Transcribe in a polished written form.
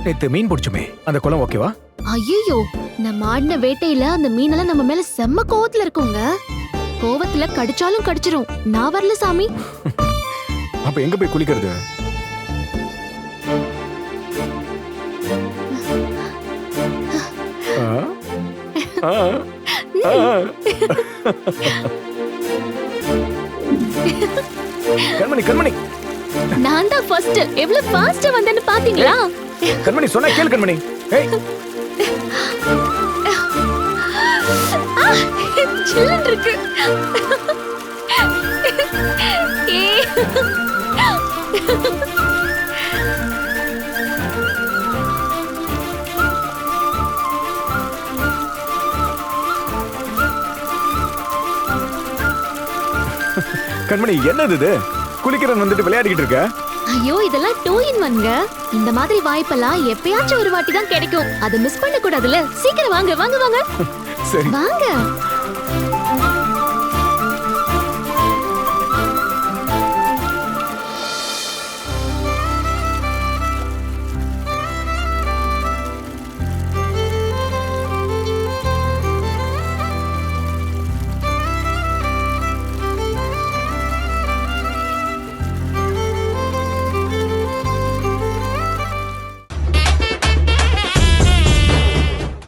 நேத்து மீன் பிடிச்சுமே, அந்த குளம் ஓகேவா? ஐயோ, நம்ம ஆடின வேட்டையில அந்த மீனெல்லாம் நம்ம மேல செம்ம கோவத்துல இருக்குங்க. கோவத்துல கடிச்சாலும் கடிச்சிரும். நான் வரல சாமி. அப்ப எங்க போய் குளிக்கிறது? ஆ? ஆ? ஆ? கண்மணி, கண்மணி, நான் தான் ஃபர்ஸ்ட். எவ்வளவு ஃபாஸ்டா வந்தேன்னு பாத்தீங்களா? கண்மணி சொன்னா கேளு கண்மணி. ஏய், சில்லுன்னு இருக்கு. ஏய். கண்மணி என்னது இது? குளிக்கிறன் வந்துட்டு விளையாடிக்கிட்டு இருக்க? ஐயோ, இதெல்லாம் 2 in 1ங்க. இந்த மாதிரி வாய்ப்பெல்லாம் எப்பயாச்சும் ஒரு வாட்டி தான் கிடைக்கும். அதை மிஸ் பண்ண கூடாதுல. சீக்கிரம் வாங்க வாங்க வாங்க சரி. வாங்க.